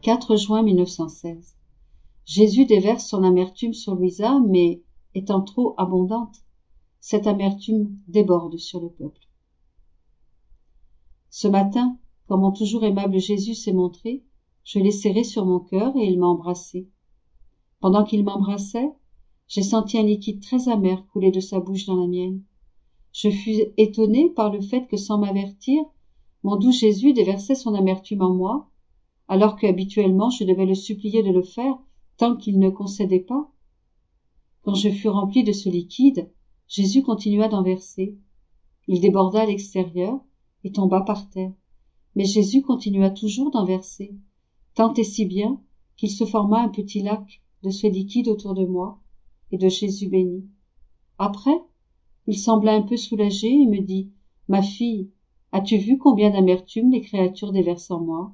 4 juin 1916. Jésus déverse son amertume sur Louisa, mais étant trop abondante, cette amertume déborde sur le peuple. Ce matin, quand mon toujours aimable Jésus s'est montré, je l'ai serré sur mon cœur et il m'a embrassé. Pendant qu'il m'embrassait, j'ai senti un liquide très amer couler de sa bouche dans la mienne. Je fus étonnée par le fait que, sans m'avertir, mon doux Jésus déversait son amertume en moi, alors qu'habituellement je devais le supplier de le faire tant qu'il ne concédait pas. Quand je fus remplie de ce liquide, Jésus continua d'en verser. Il déborda à l'extérieur et tomba par terre. Mais Jésus continua toujours d'en verser, tant et si bien qu'il se forma un petit lac de ce liquide autour de moi et de Jésus béni. Après, il sembla un peu soulagé et me dit « Ma fille, as-tu vu combien d'amertume les créatures déversent en moi ?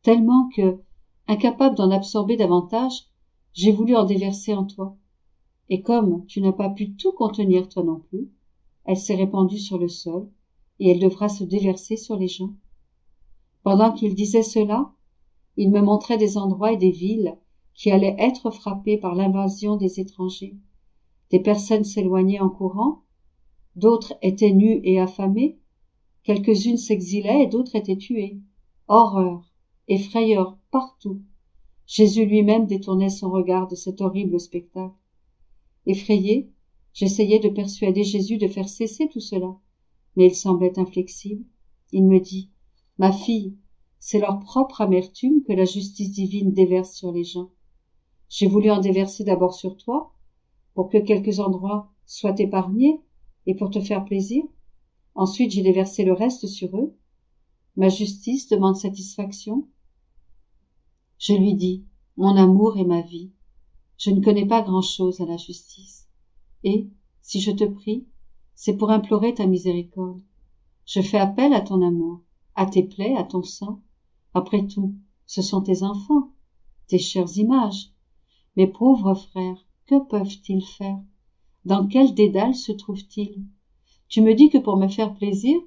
Tellement que, incapable d'en absorber davantage, j'ai voulu en déverser en toi. Et comme tu n'as pas pu tout contenir toi non plus, elle s'est répandue sur le sol et elle devra se déverser sur les gens. » Pendant qu'il disait cela, il me montrait des endroits et des villes qui allaient être frappés par l'invasion des étrangers. Des personnes s'éloignaient en courant, d'autres étaient nues et affamées, quelques-unes s'exilaient et d'autres étaient tuées. Horreur et frayeur partout. Jésus lui-même détournait son regard de cet horrible spectacle. Effrayé, j'essayais de persuader Jésus de faire cesser tout cela, mais il semblait inflexible. Il me dit « Ma fille, c'est leur propre amertume que la justice divine déverse sur les gens. J'ai voulu en déverser d'abord sur toi, pour que quelques endroits soient épargnés et pour te faire plaisir. Ensuite, j'ai déversé le reste sur eux. Ma justice demande satisfaction. » Je lui dis « Mon amour est ma vie. Je ne connais pas grand-chose à la justice. Et, si je te prie, c'est pour implorer ta miséricorde. Je fais appel à ton amour, à tes plaies, à ton sang. Après tout, ce sont tes enfants, tes chères images. Mes pauvres frères, que peuvent-ils faire? Dans quel dédale se trouvent-ils? Tu me dis que pour me faire plaisir,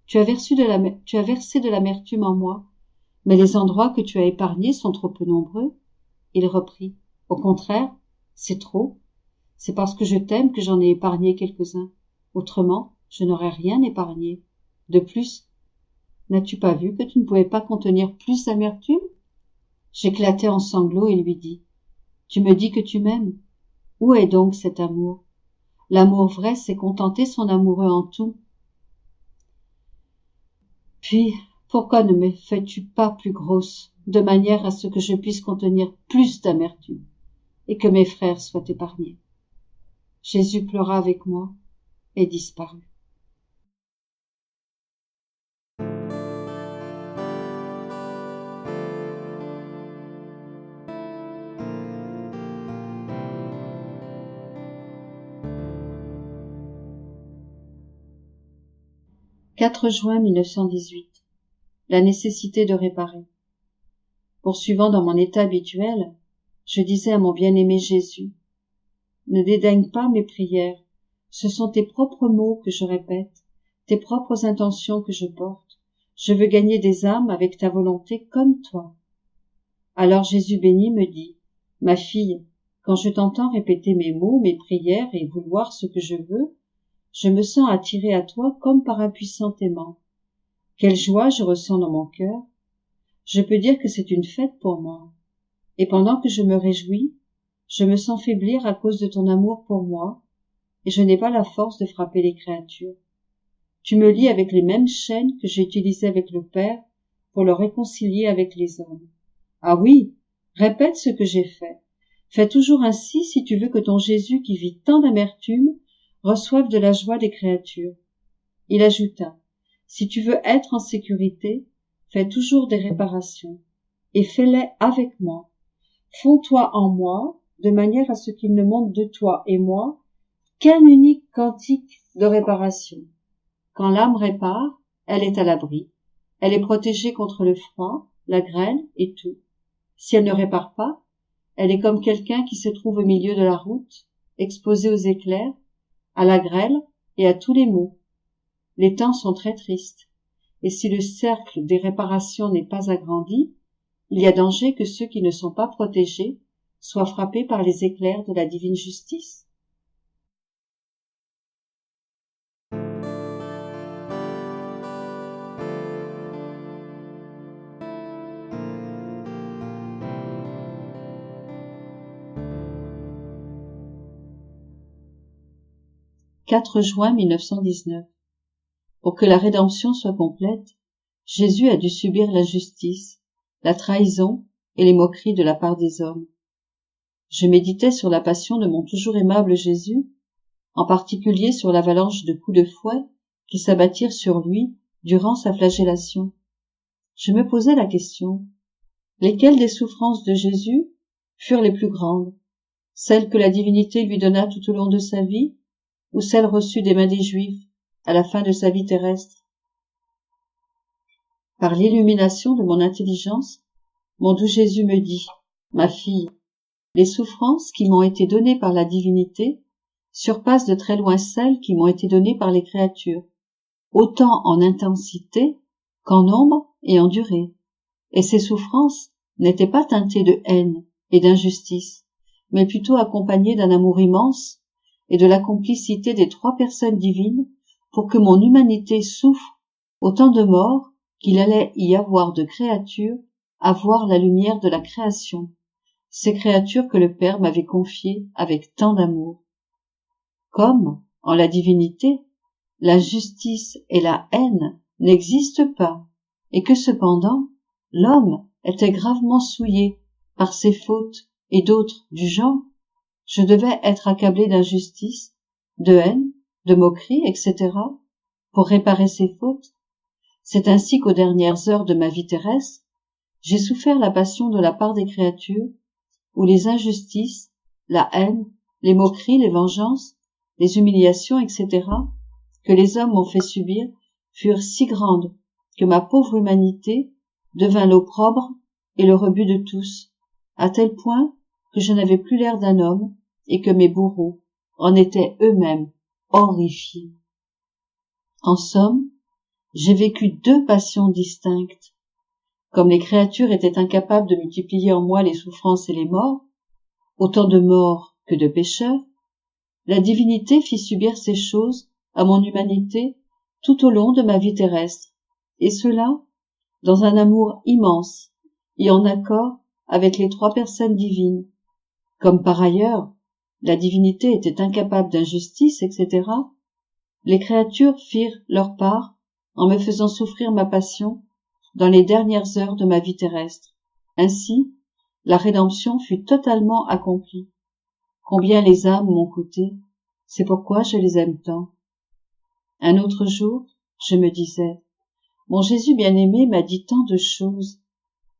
tu as versé de l'amertume en moi, mais les endroits que tu as épargnés sont trop peu nombreux. » Il reprit. « Au contraire, c'est trop. C'est parce que je t'aime que j'en ai épargné quelques-uns. Autrement, je n'aurais rien épargné. De plus, n'as-tu pas vu que tu ne pouvais pas contenir plus d'amertume ?» J'éclatai en sanglots et lui dis « Tu me dis que tu m'aimes. Où est donc cet amour? L'amour vrai, c'est contenter son amoureux en tout. Puis, pourquoi ne me fais-tu pas plus grosse, de manière à ce que je puisse contenir plus d'amertume, et que mes frères soient épargnés? » Jésus pleura avec moi et disparut. « 4 juin 1918. La nécessité de réparer. Poursuivant dans mon état habituel, je disais à mon bien-aimé Jésus, « Ne dédaigne pas mes prières, ce sont tes propres mots que je répète, tes propres intentions que je porte. Je veux gagner des âmes avec ta volonté comme toi. » Alors Jésus béni me dit, « Ma fille, quand je t'entends répéter mes mots, mes prières et vouloir ce que je veux, je me sens attiré à toi comme par un puissant aimant. Quelle joie je ressens dans mon cœur. Je peux dire que c'est une fête pour moi. Et pendant que je me réjouis, je me sens faiblir à cause de ton amour pour moi, et je n'ai pas la force de frapper les créatures. Tu me lies avec les mêmes chaînes que j'ai utilisées avec le Père pour le réconcilier avec les hommes. Ah oui, répète ce que j'ai fait. Fais toujours ainsi si tu veux que ton Jésus qui vit tant d'amertume reçoive de la joie des créatures. Il ajouta, « Si tu veux être en sécurité, fais toujours des réparations, et fais-les avec moi. Fonds-toi en moi, de manière à ce qu'il ne monte de toi et moi qu'un unique cantique de réparation. Quand l'âme répare, elle est à l'abri. Elle est protégée contre le froid, la grêle et tout. Si elle ne répare pas, elle est comme quelqu'un qui se trouve au milieu de la route, exposé aux éclairs, à la grêle et à tous les maux. Les temps sont très tristes, et si le cercle des réparations n'est pas agrandi, il y a danger que ceux qui ne sont pas protégés soient frappés par les éclairs de la divine justice. « 4 juin 1919. Pour que la rédemption soit complète, Jésus a dû subir l'injustice, la trahison et les moqueries de la part des hommes. Je méditais sur la passion de mon toujours aimable Jésus, en particulier sur l'avalanche de coups de fouet qui s'abattirent sur lui durant sa flagellation. Je me posais la question, lesquelles des souffrances de Jésus furent les plus grandes, celles que la divinité lui donna tout au long de sa vie, ou celles reçues des mains des Juifs à la fin de sa vie terrestre? Par l'illumination de mon intelligence, mon doux Jésus me dit, « Ma fille, les souffrances qui m'ont été données par la divinité surpassent de très loin celles qui m'ont été données par les créatures, autant en intensité qu'en nombre et en durée. Et ces souffrances n'étaient pas teintées de haine et d'injustice, mais plutôt accompagnées d'un amour immense et de la complicité des 3 personnes divines pour que mon humanité souffre autant de morts qu'il allait y avoir de créatures à voir la lumière de la création, ces créatures que le Père m'avait confiées avec tant d'amour. Comme, en la divinité, la justice et la haine n'existent pas, et que cependant, l'homme était gravement souillé par ses fautes et d'autres du genre, je devais être accablé d'injustice, de haine, de moquerie, etc., pour réparer ses fautes. C'est ainsi qu'aux dernières heures de ma vie terrestre, j'ai souffert la passion de la part des créatures, où les injustices, la haine, les moqueries, les vengeances, les humiliations, etc., que les hommes m'ont fait subir, furent si grandes que ma pauvre humanité devint l'opprobre et le rebut de tous, à tel point que je n'avais plus l'air d'un homme et que mes bourreaux en étaient eux-mêmes horrifiés. En somme, j'ai vécu 2 passions distinctes. Comme les créatures étaient incapables de multiplier en moi les souffrances et les morts, autant de morts que de pécheurs, la divinité fit subir ces choses à mon humanité tout au long de ma vie terrestre, et cela dans un amour immense et en accord avec les 3 personnes divines. Comme par ailleurs, la divinité était incapable d'injustice, etc., les créatures firent leur part en me faisant souffrir ma passion dans les dernières heures de ma vie terrestre. Ainsi, la rédemption fut totalement accomplie. Combien les âmes m'ont coûté, c'est pourquoi je les aime tant. Un autre jour, je me disais, mon Jésus bien-aimé m'a dit tant de choses.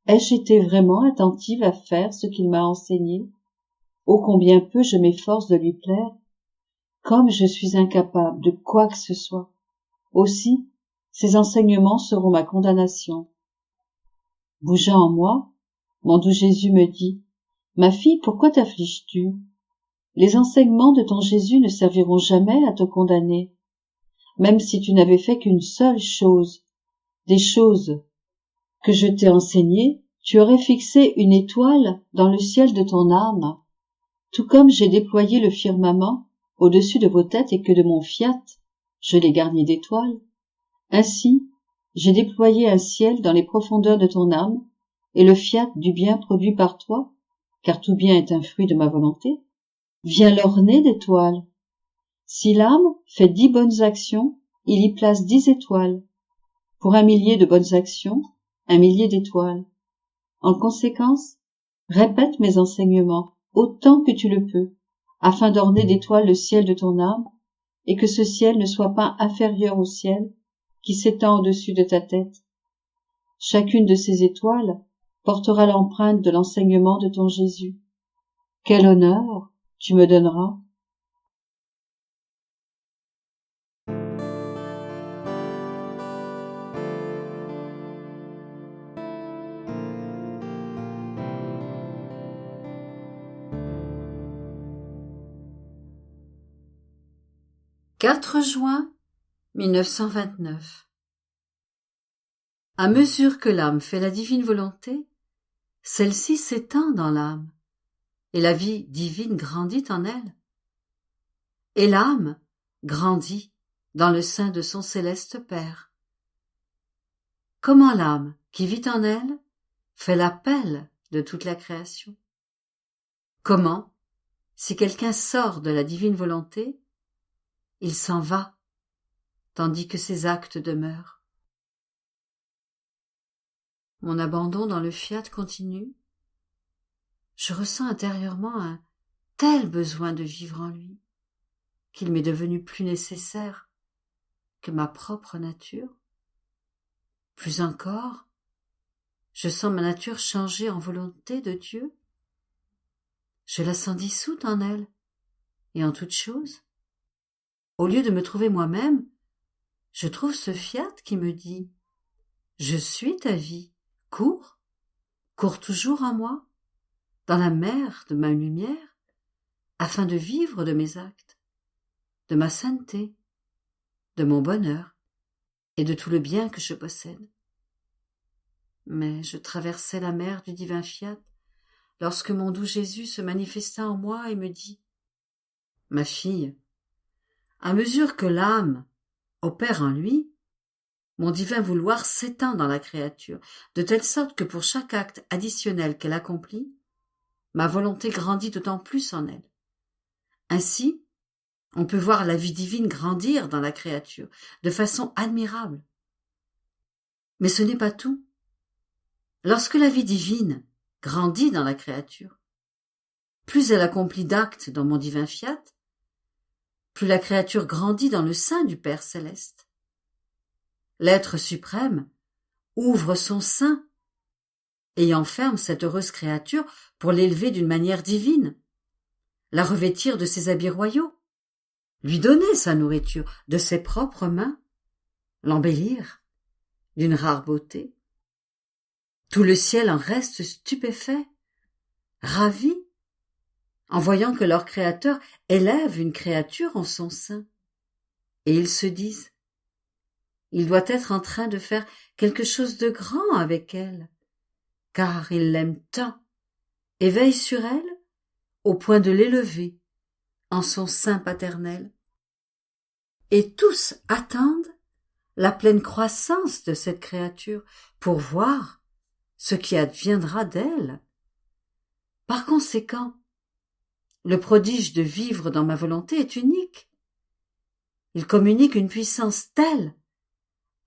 Ai-je été vraiment attentive à faire ce qu'il m'a enseigné? Ô combien peu je m'efforce de lui plaire, comme je suis incapable de quoi que ce soit. Aussi, ces enseignements seront ma condamnation. Bougeant en moi, mon doux Jésus me dit, « Ma fille, pourquoi t'affliges-tu? Les enseignements de ton Jésus ne serviront jamais à te condamner. Même si tu n'avais fait qu'une seule chose, des choses que je t'ai enseignées, tu aurais fixé une étoile dans le ciel de ton âme, tout comme j'ai déployé le firmament au-dessus de vos têtes et que de mon fiat, je l'ai garni d'étoiles. Ainsi, j'ai déployé un ciel dans les profondeurs de ton âme et le fiat du bien produit par toi, car tout bien est un fruit de ma volonté, vient l'orner d'étoiles. Si l'âme fait 10 bonnes actions, il y place 10 étoiles. Pour 1 millier de bonnes actions, 1 millier d'étoiles. En conséquence, répète mes enseignements autant que tu le peux, afin d'orner d'étoiles le ciel de ton âme, et que ce ciel ne soit pas inférieur au ciel qui s'étend au-dessus de ta tête. Chacune de ces étoiles portera l'empreinte de l'enseignement de ton Jésus. Quel honneur tu me donneras! « 4 juin 1929. À mesure que l'âme fait la divine volonté, celle-ci s'étend dans l'âme, et la vie divine grandit en elle. Et l'âme grandit dans le sein de son céleste Père. Comment l'âme qui vit en elle fait l'appel de toute la création? Comment, si quelqu'un sort de la divine volonté, il s'en va, tandis que ses actes demeurent? Mon abandon dans le fiat continue. Je ressens intérieurement un tel besoin de vivre en lui, qu'il m'est devenu plus nécessaire que ma propre nature. Plus encore, je sens ma nature changer en volonté de Dieu. Je la sens dissoute en elle et en toute chose. Au lieu de me trouver moi-même, je trouve ce fiat qui me dit « Je suis ta vie, cours toujours en moi, dans la mer de ma lumière, afin de vivre de mes actes, de ma sainteté, de mon bonheur et de tout le bien que je possède. » Mais je traversais la mer du divin fiat lorsque mon doux Jésus se manifesta en moi et me dit « Ma fille, à mesure que l'âme opère en lui, mon divin vouloir s'étend dans la créature, de telle sorte que pour chaque acte additionnel qu'elle accomplit, ma volonté grandit d'autant plus en elle. Ainsi, on peut voir la vie divine grandir dans la créature de façon admirable. Mais ce n'est pas tout. Lorsque la vie divine grandit dans la créature, plus elle accomplit d'actes dans mon divin fiat, plus la créature grandit dans le sein du Père céleste. L'être suprême ouvre son sein et enferme cette heureuse créature pour l'élever d'une manière divine, la revêtir de ses habits royaux, lui donner sa nourriture de ses propres mains, l'embellir d'une rare beauté. Tout le ciel en reste stupéfait, ravi, en voyant que leur Créateur élève une créature en son sein. Et ils se disent, il doit être en train de faire quelque chose de grand avec elle, car il l'aime tant et veille sur elle au point de l'élever en son sein paternel. Et tous attendent la pleine croissance de cette créature pour voir ce qui adviendra d'elle. Par conséquent, le prodige de vivre dans ma volonté est unique. Il communique une puissance telle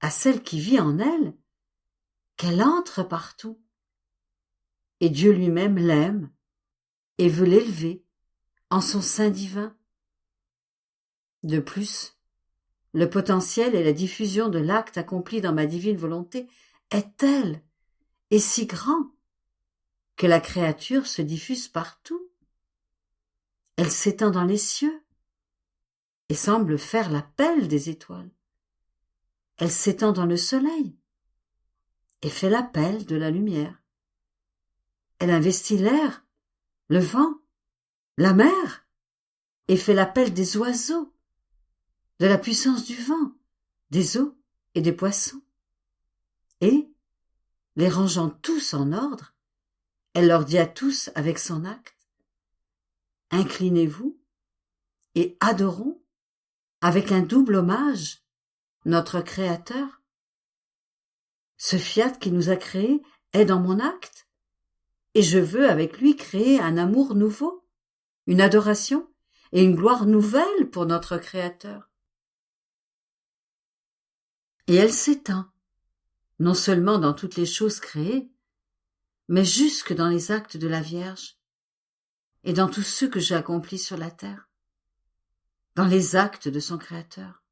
à celle qui vit en elle qu'elle entre partout. Et Dieu lui-même l'aime et veut l'élever en son sein divin. De plus, le potentiel et la diffusion de l'acte accompli dans ma divine volonté est tel et si grand que la créature se diffuse partout. Elle s'étend dans les cieux et semble faire l'appel des étoiles. Elle s'étend dans le soleil et fait l'appel de la lumière. Elle investit l'air, le vent, la mer et fait l'appel des oiseaux, de la puissance du vent, des eaux et des poissons. Et, les rangeant tous en ordre, elle leur dit à tous avec son acte, inclinez-vous et adorons avec un double hommage notre Créateur. Ce fiat qui nous a créés est dans mon acte, et je veux avec lui créer un amour nouveau, une adoration et une gloire nouvelle pour notre Créateur. Et elle s'étend, non seulement dans toutes les choses créées, mais jusque dans les actes de la Vierge, et dans tous ceux que j'ai accomplis sur la terre, dans les actes de son Créateur,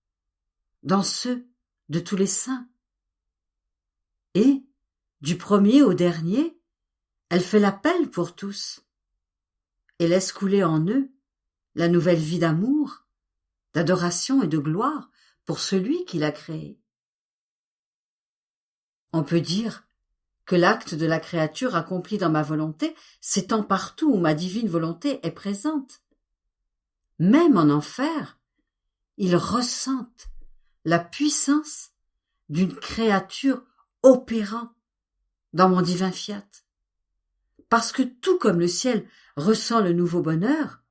dans ceux de tous les saints. Et, du premier au dernier, elle fait l'appel pour tous, et laisse couler en eux la nouvelle vie d'amour, d'adoration et de gloire pour celui qui l'a créé. On peut dire que l'acte de la créature accompli dans ma volonté s'étend partout où ma divine volonté est présente. Même en enfer, ils ressentent la puissance d'une créature opérant dans mon divin fiat. parce que tout comme le ciel ressent le nouveau bonheur,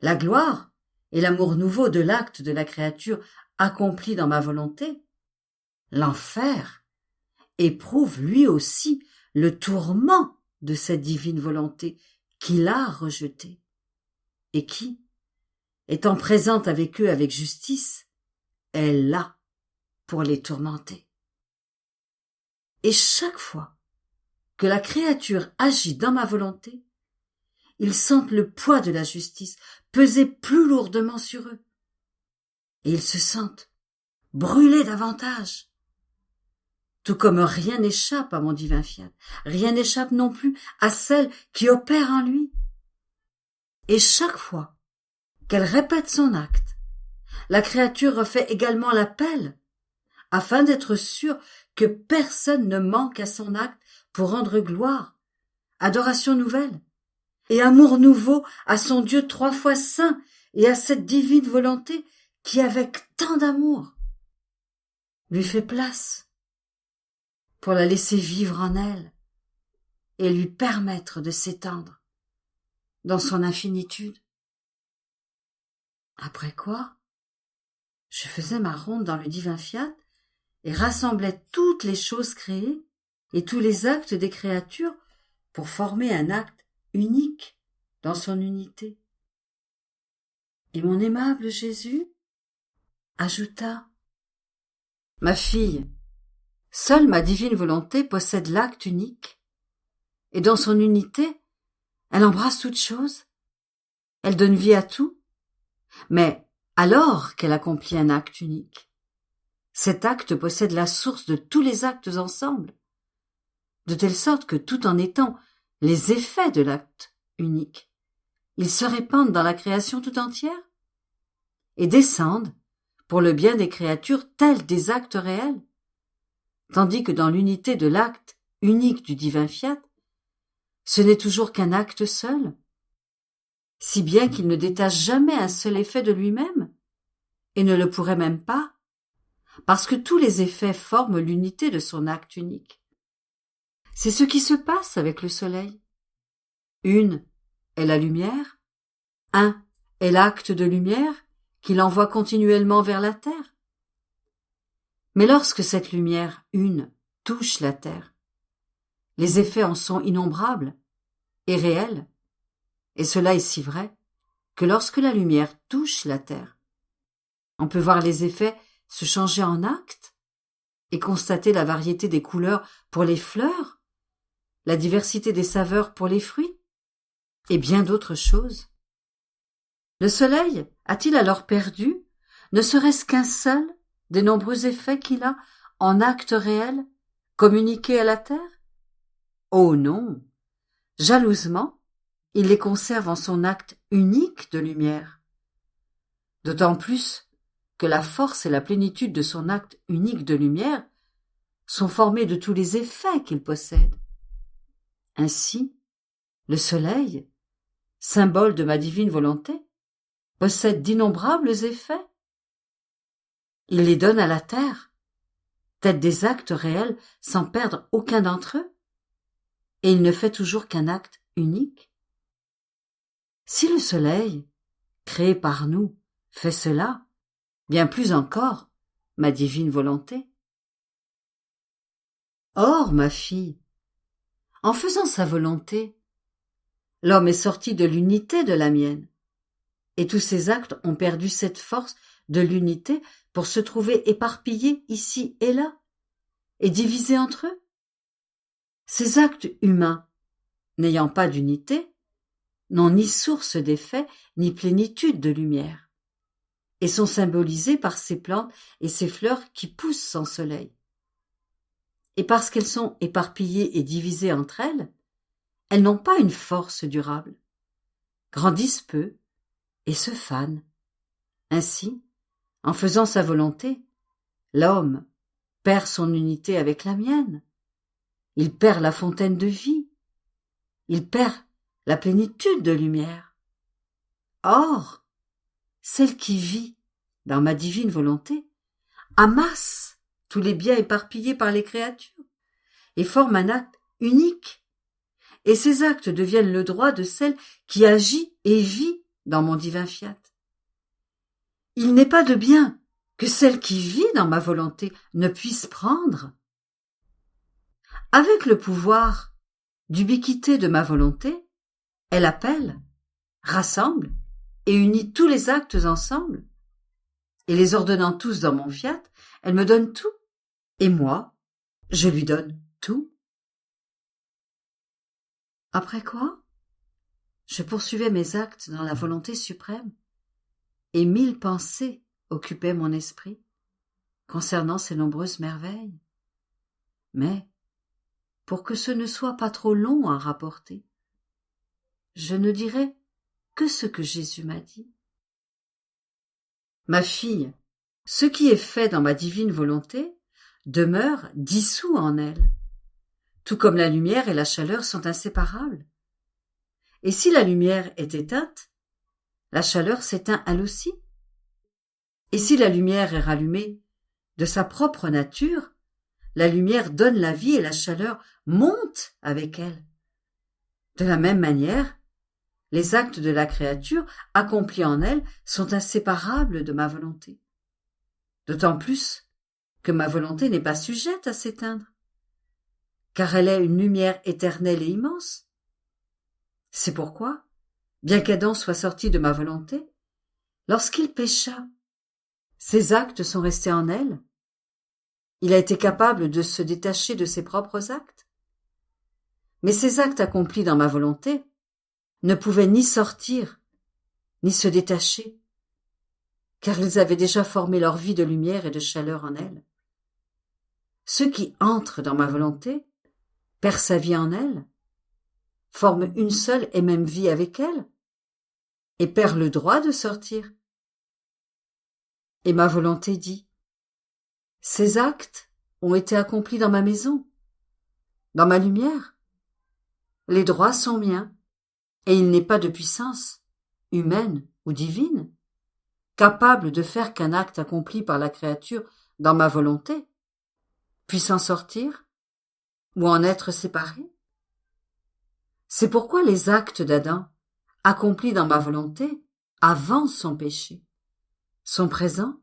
la gloire et l'amour nouveau de l'acte de la créature accompli dans ma volonté, l'enfer éprouve lui aussi le tourment de cette divine volonté qu'il a rejetée et qui, étant présente avec eux avec justice, est là pour les tourmenter. Et chaque fois que la créature agit dans ma volonté, ils sentent le poids de la justice peser plus lourdement sur eux, et ils se sentent brûler davantage. Tout comme rien n'échappe à mon divin fiat, rien n'échappe non plus à celle qui opère en lui. Et chaque fois qu'elle répète son acte, la créature refait également l'appel, afin d'être sûre que personne ne manque à son acte pour rendre gloire, adoration nouvelle, et amour nouveau à son Dieu 3 fois saint et à cette divine volonté qui, avec tant d'amour, lui fait place pour la laisser vivre en elle et lui permettre de s'étendre dans son infinitude. Après quoi, je faisais ma ronde dans le divin fiat et rassemblais toutes les choses créées et tous les actes des créatures pour former un acte unique dans son unité. Et mon aimable Jésus ajouta : « Ma fille, seule ma divine volonté possède l'acte unique, et dans son unité, elle embrasse toute chose, elle donne vie à tout, mais alors qu'elle accomplit un acte unique, cet acte possède la source de tous les actes ensemble, de telle sorte que tout en étant les effets de l'acte unique, ils se répandent dans la création tout entière et descendent pour le bien des créatures tels des actes réels, tandis que dans l'unité de l'acte unique du divin fiat, ce n'est toujours qu'un acte seul, si bien qu'il ne détache jamais un seul effet de lui-même, et ne le pourrait même pas, parce que tous les effets forment l'unité de son acte unique. C'est ce qui se passe avec le soleil. Une est la lumière, un est l'acte de lumière qu'il envoie continuellement vers la terre. Mais lorsque cette lumière une touche la terre, les effets en sont innombrables et réels, et cela est si vrai que lorsque la lumière touche la terre, on peut voir les effets se changer en actes et constater la variété des couleurs pour les fleurs, la diversité des saveurs pour les fruits, et bien d'autres choses. Le soleil a-t-il alors perdu, ne serait-ce qu'un seul des nombreux effets qu'il a en actes réels communiqués à la terre? Oh non! Jalousement, il les conserve en son acte unique de lumière. D'autant plus que la force et la plénitude de son acte unique de lumière sont formées de tous les effets qu'il possède. Ainsi, le soleil, symbole de ma divine volonté, possède d'innombrables effets. Il les donne à la terre, tels des actes réels sans perdre aucun d'entre eux, et il ne fait toujours qu'un acte unique. Si le soleil, créé par nous, fait cela, bien plus encore, ma divine volonté. Or, ma fille, en faisant sa volonté, l'homme est sorti de l'unité de la mienne, et tous ses actes ont perdu cette force de l'unité pour se trouver éparpillés ici et là, et divisés entre eux. Ces actes humains, n'ayant pas d'unité, n'ont ni source d'effet, ni plénitude de lumière, et sont symbolisés par ces plantes et ces fleurs qui poussent sans soleil. Et parce qu'elles sont éparpillées et divisées entre elles, elles n'ont pas une force durable, grandissent peu et se fanent. Ainsi, en faisant sa volonté, l'homme perd son unité avec la mienne, il perd la fontaine de vie, il perd la plénitude de lumière. Or, celle qui vit dans ma divine volonté amasse tous les biens éparpillés par les créatures et forme un acte unique, et ces actes deviennent le droit de celle qui agit et vit dans mon divin fiat. Il n'est pas de bien que celle qui vit dans ma volonté ne puisse prendre. Avec le pouvoir d'ubiquité de ma volonté, elle appelle, rassemble et unit tous les actes ensemble. Et les ordonnant tous dans mon fiat, elle me donne tout. Et moi, je lui donne tout. Après quoi, je poursuivais mes actes dans la volonté suprême, et 1000 pensées occupaient mon esprit concernant ces nombreuses merveilles. Mais, pour que ce ne soit pas trop long à rapporter, je ne dirai que ce que Jésus m'a dit. Ma fille, ce qui est fait dans ma divine volonté demeure dissous en elle, tout comme la lumière et la chaleur sont inséparables. Et si la lumière est éteinte, la chaleur s'éteint elle aussi. Et si la lumière est rallumée de sa propre nature, la lumière donne la vie et la chaleur monte avec elle. De la même manière, les actes de la créature accomplis en elle sont inséparables de ma volonté. D'autant plus que ma volonté n'est pas sujette à s'éteindre, car elle est une lumière éternelle et immense. C'est pourquoi, bien qu'Adam soit sorti de ma volonté, lorsqu'il pécha, ses actes sont restés en elle. Il a été capable de se détacher de ses propres actes. Mais ces actes accomplis dans ma volonté ne pouvaient ni sortir, ni se détacher, car ils avaient déjà formé leur vie de lumière et de chaleur en elle. Ceux qui entrent dans ma volonté perdent sa vie en elle, forment une seule et même vie avec elle, et perdent le droit de sortir. Et ma volonté dit, ces actes ont été accomplis dans ma maison, dans ma lumière. Les droits sont miens, et il n'est pas de puissance, humaine ou divine, capable de faire qu'un acte accompli par la créature dans ma volonté puisse en sortir ou en être séparé. C'est pourquoi les actes d'Adam, accomplis dans ma volonté, avant son péché, sont présents,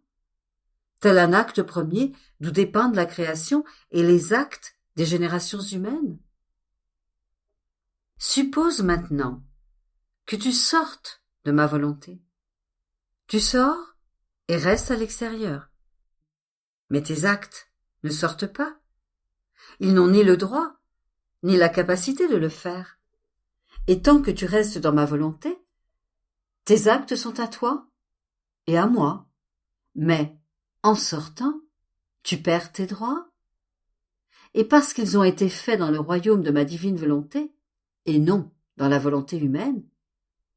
tel un acte premier d'où dépendent la création et les actes des générations humaines. Suppose maintenant que tu sortes de ma volonté. Tu sors et restes à l'extérieur. Mais tes actes ne sortent pas. Ils n'ont ni le droit, ni la capacité de le faire. Et tant que tu restes dans ma volonté, tes actes sont à toi et à moi. Mais, en sortant, tu perds tes droits. Et parce qu'ils ont été faits dans le royaume de ma divine volonté, et non dans la volonté humaine,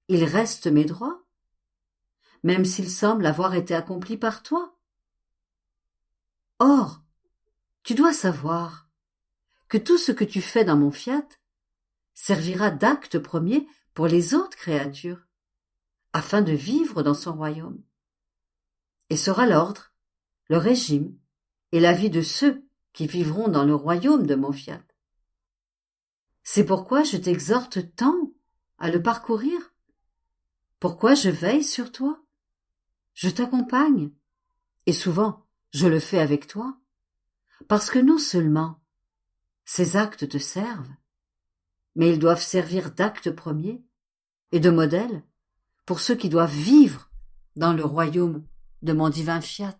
ils restent mes droits, même s'ils semblent avoir été accomplis par toi. Or, tu dois savoir que tout ce que tu fais dans mon fiat servira d'acte premier pour les autres créatures, afin de vivre dans son royaume, et sera l'ordre, le régime et la vie de ceux qui vivront dans le royaume de mon fiat. C'est pourquoi je t'exhorte tant à le parcourir, pourquoi je veille sur toi, je t'accompagne, et souvent je le fais avec toi, parce que non seulement ces actes te servent, mais ils doivent servir d'acte premier et de modèle pour ceux qui doivent vivre dans le royaume de mon divin fiat.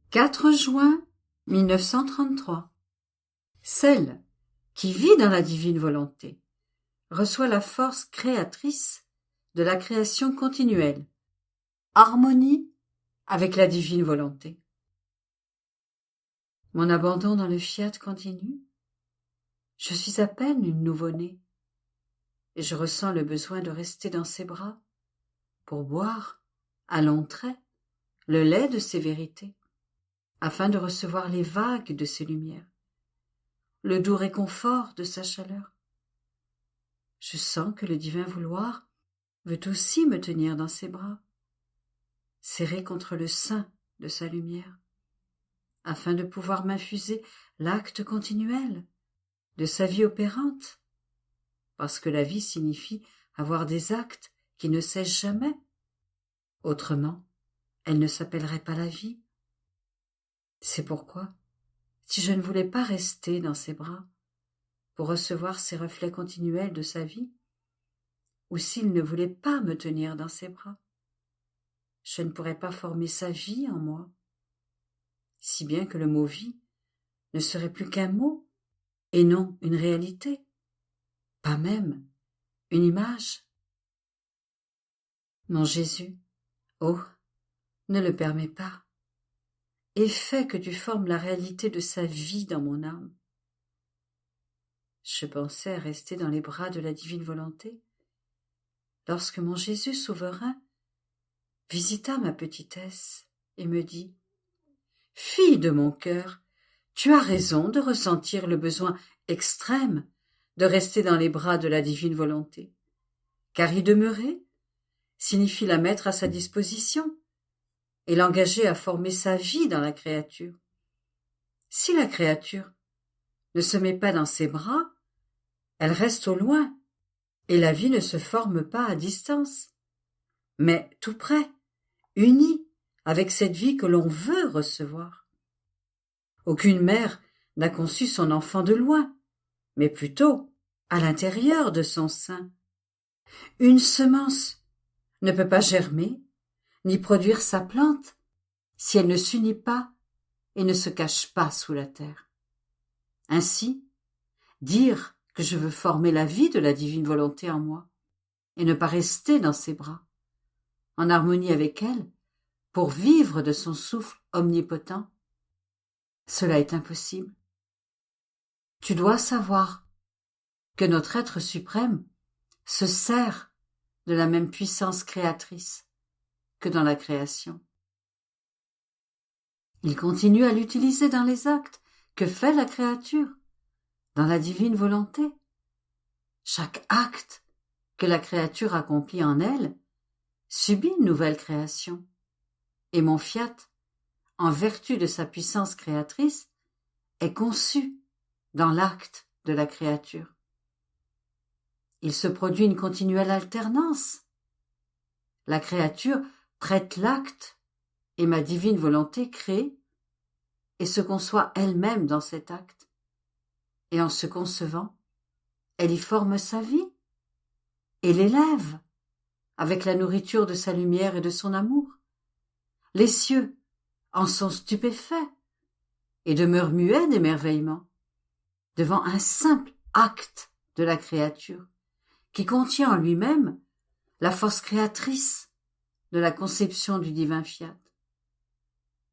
« 4 juin 1933. Celle qui vit dans la divine volonté reçoit la force créatrice de la création continuelle, harmonie avec la divine volonté. Mon abandon dans le fiat continue. Je suis à peine une nouveau-née, et je ressens le besoin de rester dans ses bras pour boire, à longs traits, le lait de ses vérités, afin de recevoir les vagues de ses lumières. le doux réconfort de sa chaleur. Je sens que le divin vouloir veut aussi me tenir dans ses bras, serré contre le sein de sa lumière, afin de pouvoir m'infuser l'acte continuel de sa vie opérante, parce que la vie signifie avoir des actes qui ne cessent jamais. Autrement, elle ne s'appellerait pas la vie. C'est pourquoi, si je ne voulais pas rester dans ses bras pour recevoir ces reflets continuels de sa vie, ou s'il ne voulait pas me tenir dans ses bras, je ne pourrais pas former sa vie en moi, si bien que le mot vie ne serait plus qu'un mot et non une réalité, pas même une image. Mon Jésus, oh, ne le permets pas, et fais que tu formes la réalité de sa vie dans mon âme. Je pensais à rester dans les bras de la divine volonté, lorsque mon Jésus souverain visita ma petitesse et me dit « Fille de mon cœur, tu as raison de ressentir le besoin extrême de rester dans les bras de la divine volonté, car y demeurer signifie la mettre à sa disposition et l'engager à former sa vie dans la créature. Si la créature ne se met pas dans ses bras, elle reste au loin, et la vie ne se forme pas à distance, mais tout près, unie avec cette vie que l'on veut recevoir. Aucune mère n'a conçu son enfant de loin, mais plutôt à l'intérieur de son sein. Une semence ne peut pas germer, ni produire sa plante, si elle ne s'unit pas et ne se cache pas sous la terre. Ainsi, dire que je veux former la vie de la divine volonté en moi, et ne pas rester dans ses bras, en harmonie avec elle, pour vivre de son souffle omnipotent, cela est impossible. Tu dois savoir que notre être suprême se sert de la même puissance créatrice que dans la création. Il continue à l'utiliser dans les actes que fait la créature, dans la divine volonté. Chaque acte que la créature accomplit en elle subit une nouvelle création, et mon fiat, en vertu de sa puissance créatrice, est conçu dans l'acte de la créature. Il se produit une continuelle alternance. La créature prête l'acte et ma divine volonté crée et se conçoit elle-même dans cet acte. Et en se concevant, elle y forme sa vie et l'élève avec la nourriture de sa lumière et de son amour. Les cieux en sont stupéfaits et demeurent muets d'émerveillement devant un simple acte de la créature qui contient en lui-même la force créatrice de la conception du divin fiat.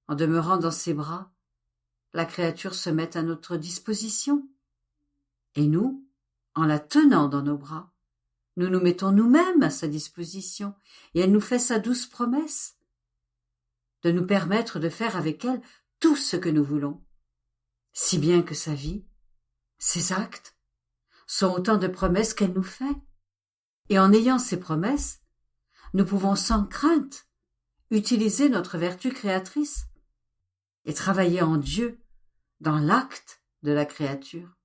En demeurant dans ses bras, la créature se met à notre disposition, et nous, en la tenant dans nos bras, nous nous mettons nous-mêmes à sa disposition, et elle nous fait sa douce promesse de nous permettre de faire avec elle tout ce que nous voulons, si bien que sa vie, ses actes, sont autant de promesses qu'elle nous fait, et en ayant ces promesses, nous pouvons sans crainte utiliser notre vertu créatrice et travailler en Dieu dans l'acte de la créature.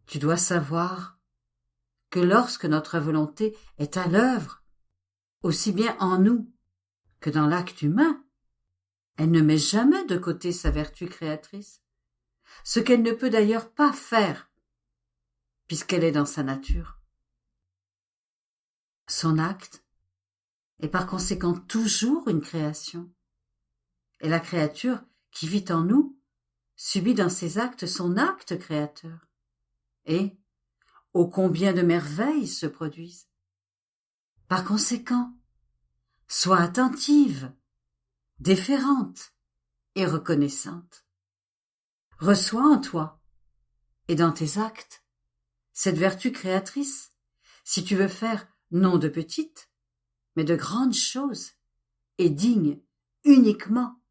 Tu dois savoir que lorsque notre volonté est à l'œuvre, aussi bien en nous que dans l'acte humain, elle ne met jamais de côté sa vertu créatrice, ce qu'elle ne peut d'ailleurs pas faire, puisqu'elle est dans sa nature. Son acte est par conséquent toujours une création, et la créature qui vit en nous subit dans ses actes son acte créateur, et ô combien de merveilles se produisent. Par conséquent, sois attentive, déférente et reconnaissante. Reçois en toi et dans tes actes cette vertu créatrice, si tu veux faire non de petites, mais de grandes choses, et dignes uniquement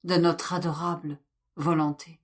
de notre adorable volonté.